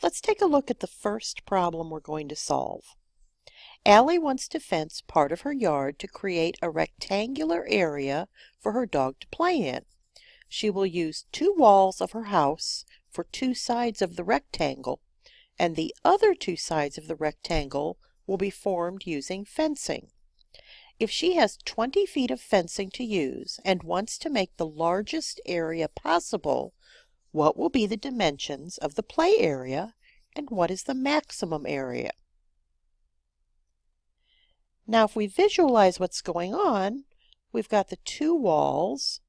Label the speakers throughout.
Speaker 1: Let's take a look at the first problem we're going to solve. Allie wants to fence part of her yard to create a rectangular area for her dog to play in. She will use two walls of her house for two sides of the rectangle, and the other two sides of the rectangle will be formed using fencing. If she has 20 feet of fencing to use and wants to make the largest area possible, what will be the dimensions of the play area and what is the maximum area? Now if we visualize what's going on, we've got the two walls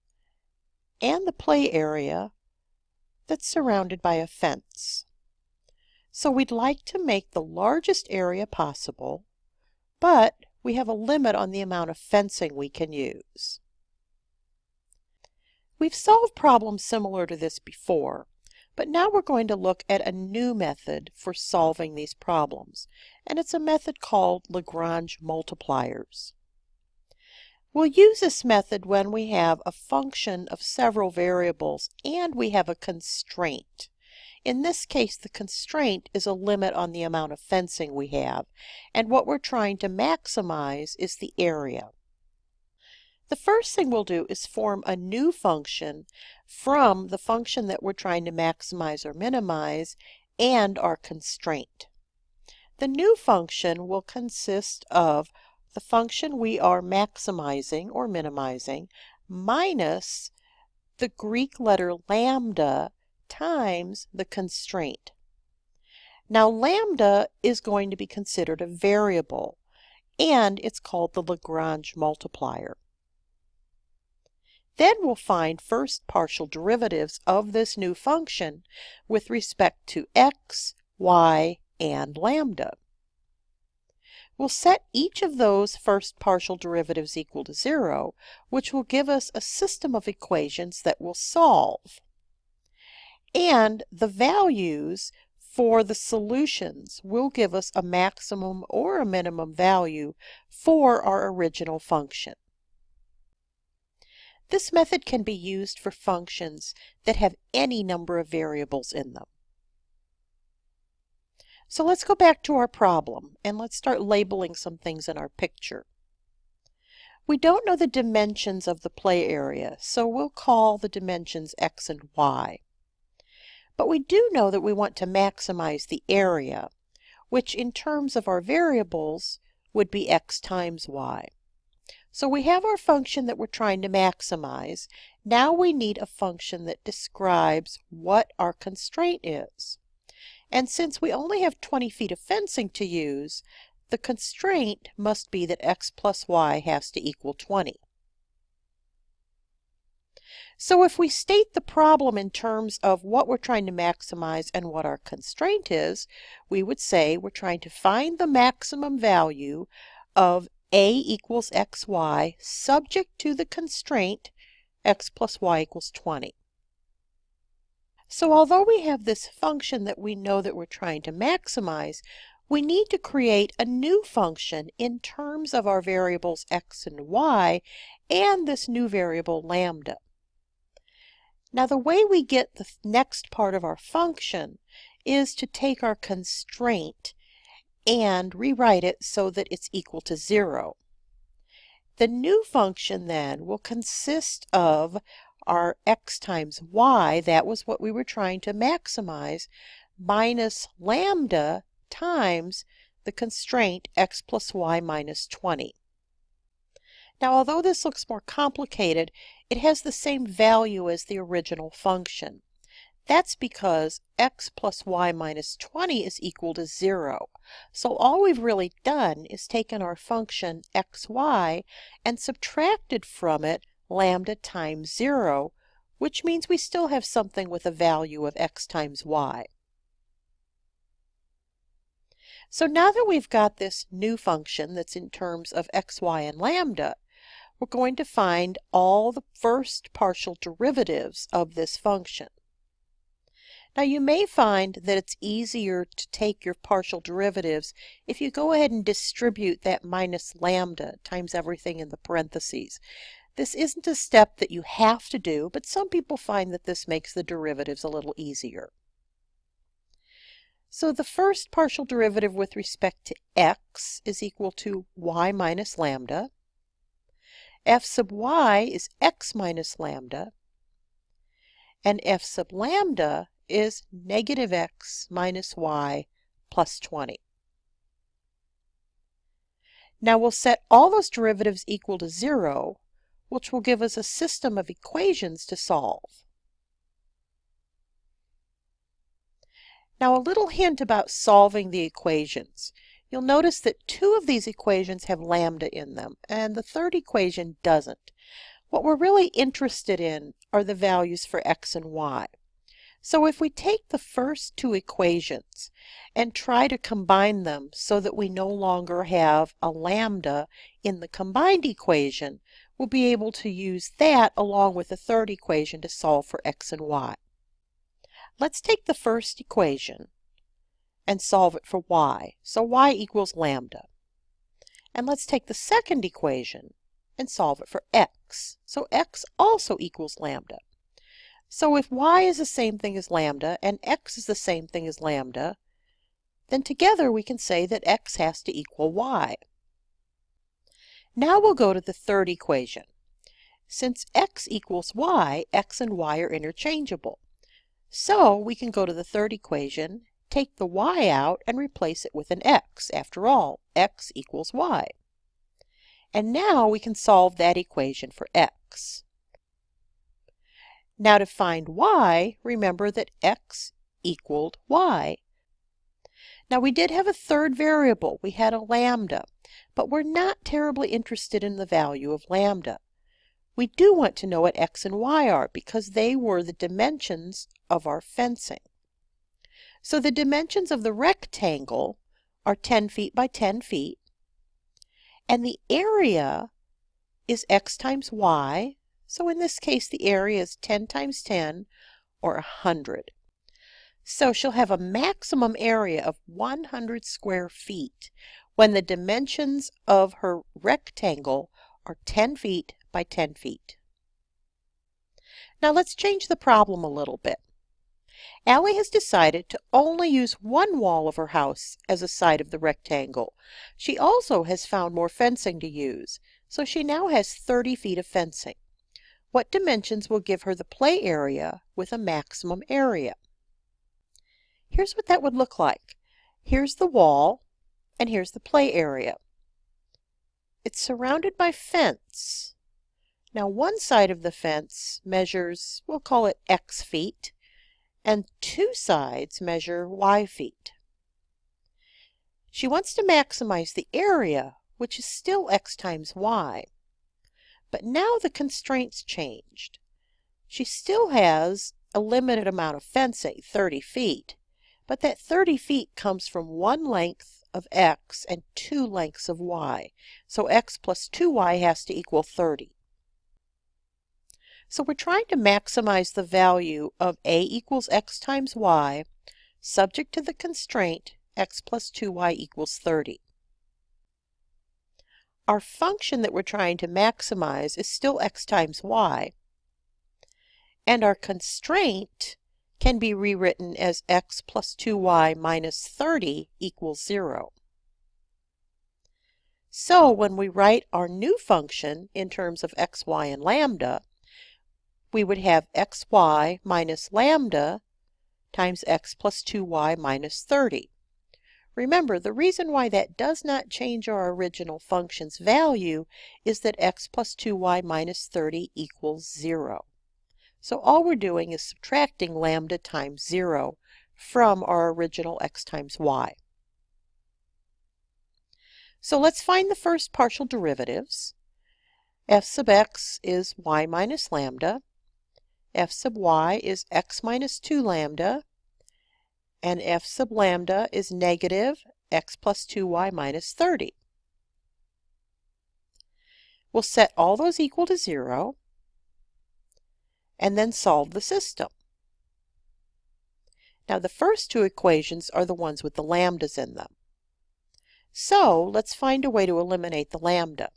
Speaker 1: and the play area that's surrounded by a fence. So we'd like to make the largest area possible, but we have a limit on the amount of fencing we can use. We've solved problems similar to this before, but now we're going to look at a new method for solving these problems, and it's a method called LaGrange Multipliers. We'll use this method when we have a function of several variables and we have a constraint. In this case, the constraint is a limit on the amount of fencing we have, and what we're trying to maximize is the area. The first thing we'll do is form a new function from the function that we're trying to maximize or minimize and our constraint. The new function will consist of the function we are maximizing or minimizing minus the Greek letter lambda times the constraint. Now lambda is going to be considered a variable, and it's called the LaGrange multiplier. Then we'll find first partial derivatives of this new function with respect to x, y, and lambda. We'll set each of those first partial derivatives equal to 0, which will give us a system of equations that we'll solve. And the values for the solutions will give us a maximum or a minimum value for our original function. This method can be used for functions that have any number of variables in them. So let's go back to our problem and let's start labeling some things in our picture. We don't know the dimensions of the play area, so we'll call the dimensions x and y. But we do know that we want to maximize the area, which in terms of our variables would be x times y. So we have our function that we're trying to maximize. Now we need a function that describes what our constraint is. And since we only have 20 feet of fencing to use, the constraint must be that x plus y has to equal 20. So if we state the problem in terms of what we're trying to maximize and what our constraint is, we would say we're trying to find the maximum value of a equals xy subject to the constraint x plus y equals 20. So although we have this function that we know that we're trying to maximize, we need to create a new function in terms of our variables x and y and this new variable lambda. Now the way we get the next part of our function is to take our constraint and rewrite it so that it's equal to 0. The new function then will consist of our x times y, that was what we were trying to maximize, minus lambda times the constraint x plus y minus 20. Now although this looks more complicated, it has the same value as the original function. That's because x plus y minus 20 is equal to 0. So all we've really done is taken our function xy and subtracted from it lambda times 0, which means we still have something with a value of x times y. So now that we've got this new function that's in terms of x, y, and lambda, we're going to find all the first partial derivatives of this function. Now you may find that it's easier to take your partial derivatives if you go ahead and distribute that minus lambda times everything in the parentheses. This isn't a step that you have to do, but some people find that this makes the derivatives a little easier. So the first partial derivative with respect to x is equal to y minus lambda. F sub y is x minus lambda. And f sub lambda is negative x minus y plus 20. Now we'll set all those derivatives equal to 0, which will give us a system of equations to solve. Now a little hint about solving the equations. You'll notice that 2 of these equations have lambda in them, and the third equation doesn't. What we're really interested in are the values for x and y. So if we take the first 2 equations and try to combine them so that we no longer have a lambda in the combined equation, we'll be able to use that along with the third equation to solve for x and y. Let's take the first equation and solve it for y. So y equals lambda. And let's take the second equation and solve it for x. So x also equals lambda. So if y is the same thing as lambda and x is the same thing as lambda, then together we can say that x has to equal y. Now we'll go to the third equation. Since x equals y, x and y are interchangeable. So we can go to the third equation, take the y out, and replace it with an x. After all, x equals y. And now we can solve that equation for x. Now to find y, remember that x equaled y. Now we did have a third variable. We had a lambda, but we're not terribly interested in the value of lambda. We do want to know what x and y are because they were the dimensions of our fencing. So the dimensions of the rectangle are 10 feet by 10 feet, and the area is x times y. So in this case, the area is 10 times 10, or 100. So she'll have a maximum area of 100 square feet when the dimensions of her rectangle are 10 feet by 10 feet. Now let's change the problem a little bit. Allie has decided to only use one wall of her house as a side of the rectangle. She also has found more fencing to use, so she now has 30 feet of fencing. What dimensions will give her the play area with a maximum area? Here's what that would look like. Here's the wall, and here's the play area. It's surrounded by fence. Now one side of the fence measures, we'll call it x feet, and 2 sides measure y feet. She wants to maximize the area, which is still x times y. But now the constraints changed. She still has a limited amount of fencing, 30 feet, but that 30 feet comes from 1 length of x and 2 lengths of y. So x plus 2y has to equal 30. So we're trying to maximize the value of a equals x times y, subject to the constraint x plus 2y equals 30. Our function that we're trying to maximize is still x times y, and our constraint can be rewritten as x plus 2y minus 30 equals 0. So when we write our new function in terms of x, y, and lambda, we would have xy minus lambda times x plus 2y minus 30. Remember, the reason why that does not change our original function's value is that x plus 2y minus 30 equals 0. So all we're doing is subtracting lambda times 0 from our original x times y. So let's find the first partial derivatives. F sub x is y minus lambda. F sub y is x minus 2 lambda. And f sub lambda is negative x plus 2y minus 30. We'll set all those equal to 0 and then solve the system. Now the first 2 equations are the ones with the lambdas in them. So let's find a way to eliminate the lambda.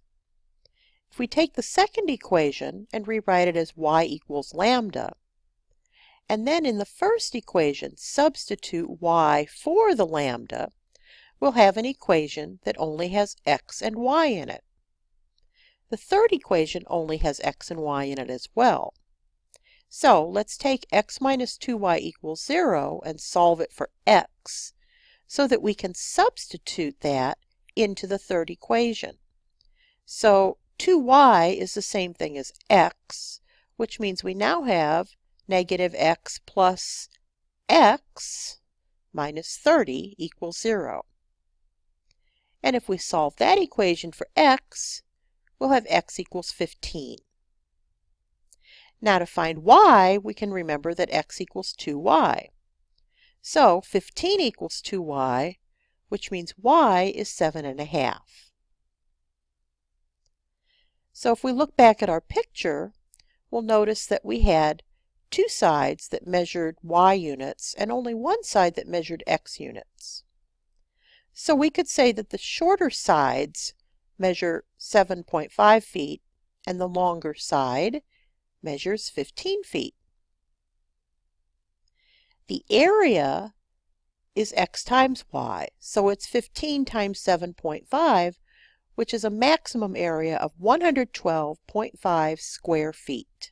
Speaker 1: If we take the second equation and rewrite it as y equals lambda, and then in the first equation substitute y for the lambda, we'll have an equation that only has x and y in it. The third equation only has x and y in it as well. So let's take x minus 2y equals 0 and solve it for x so that we can substitute that into the third equation. So 2y is the same thing as x, which means we now have negative x plus x minus 30 equals 0. And if we solve that equation for x, we'll have x equals 15. Now to find y, we can remember that x equals 2y. So 15 equals 2y, which means y is 7.5. So if we look back at our picture, we'll notice that we had two sides that measured y units and only one side that measured x units. So we could say that the shorter sides measure 7.5 feet and the longer side measures 15 feet. The area is x times y, so it's 15 times 7.5, which is a maximum area of 112.5 square feet.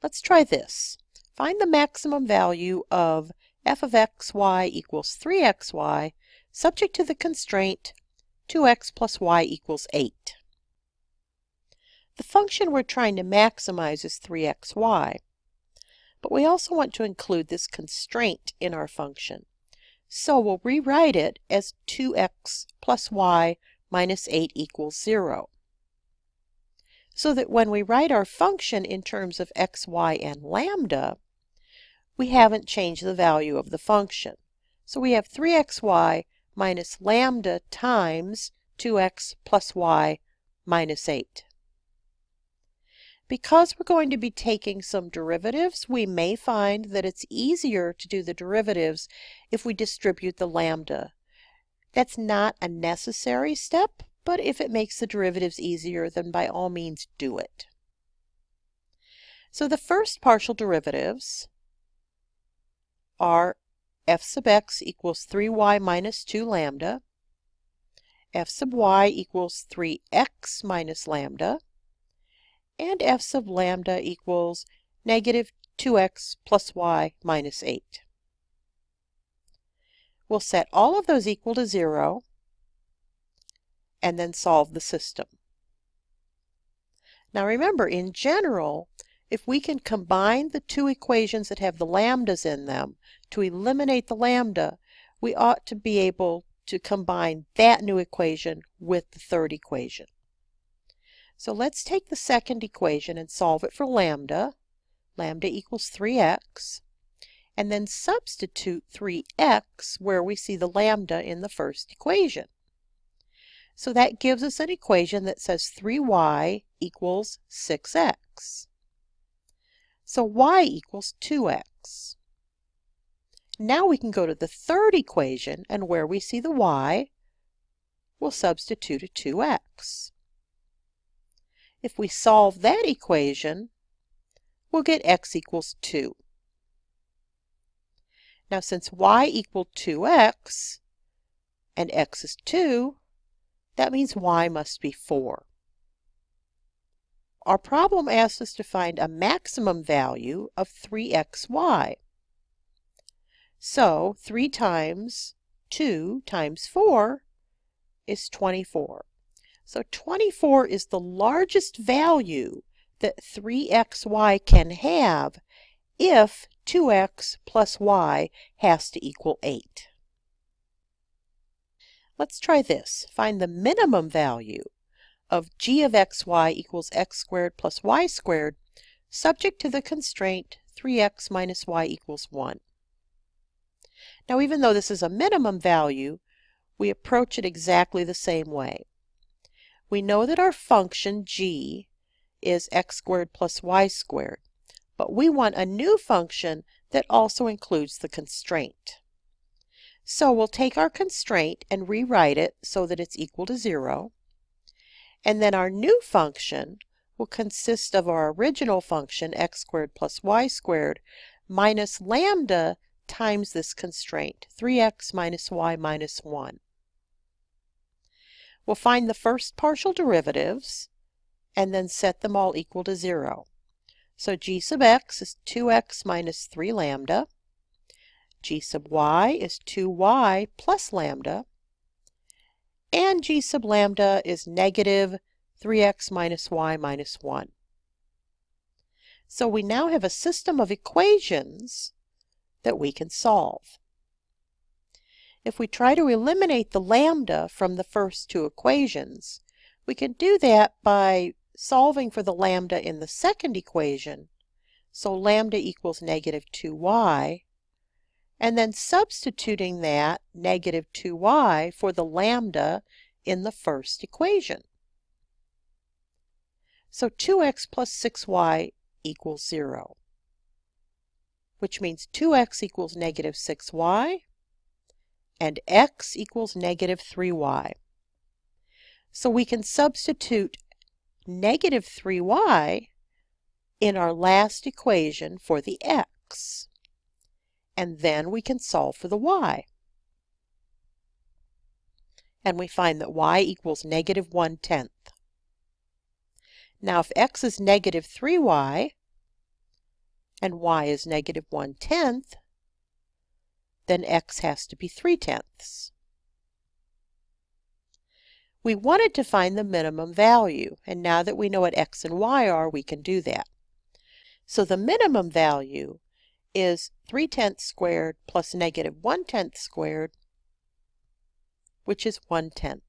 Speaker 1: Let's try this. Find the maximum value of f of xy equals 3xy, subject to the constraint 2x plus y equals 8. The function we're trying to maximize is 3xy, but we also want to include this constraint in our function. So we'll rewrite it as 2x plus y minus 8 equals 0. So that when we write our function in terms of x, y, and lambda, we haven't changed the value of the function. So we have 3xy minus lambda times 2x plus y minus 8. Because we're going to be taking some derivatives, we may find that it's easier to do the derivatives if we distribute the lambda. That's not a necessary step, but if it makes the derivatives easier, then by all means do it. So the first partial derivatives are f sub x equals 3y minus 2 lambda, f sub y equals 3x minus lambda, and f sub lambda equals negative 2x plus y minus 8. We'll set all of those equal to 0 and then solve the system. Now remember, in general, if we can combine the two equations that have the lambdas in them to eliminate the lambda, we ought to be able to combine that new equation with the third equation. So let's take the second equation and solve it for lambda. Lambda equals 3x. And then substitute 3x where we see the lambda in the first equation. So that gives us an equation that says 3y equals 6x. So y equals 2x. Now we can go to the third equation, and where we see the y, we'll substitute a 2x. If we solve that equation, we'll get x equals 2. Now since y equals 2x and x is 2, that means y must be 4. Our problem asks us to find a maximum value of 3xy. So 3 times 2 times 4 is 24. So 24 is the largest value that 3xy can have if 2x plus y has to equal 8. Let's try this. Find the minimum value of g of xy equals x squared plus y squared, subject to the constraint 3x minus y equals 1. Now, even though this is a minimum value, we approach it exactly the same way. We know that our function g is x squared plus y squared, but we want a new function that also includes the constraint. So we'll take our constraint and rewrite it so that it's equal to 0. And then our new function will consist of our original function, x squared plus y squared, minus lambda times this constraint, 3x minus y minus 1. We'll find the first partial derivatives and then set them all equal to 0. So g sub x is 2x minus 3 lambda. G sub y is 2y plus lambda. And g sub lambda is negative 3x minus y minus 1. So we now have a system of equations that we can solve. If we try to eliminate the lambda from the first two equations, we can do that by solving for the lambda in the second equation. So lambda equals negative 2y, and then substituting that negative 2y for the lambda in the first equation. So 2x plus 6y equals 0, which means 2x equals negative 6y, and x equals negative 3y. So we can substitute negative 3y in our last equation for the x, and then we can solve for the y. And we find that y equals negative 1/10. Now if x is negative 3y and y is negative 1/10, then x has to be 3/10. We wanted to find the minimum value, and now that we know what x and y are, we can do that. So the minimum value is 3/10 squared plus negative 1/10 squared, which is 1/10.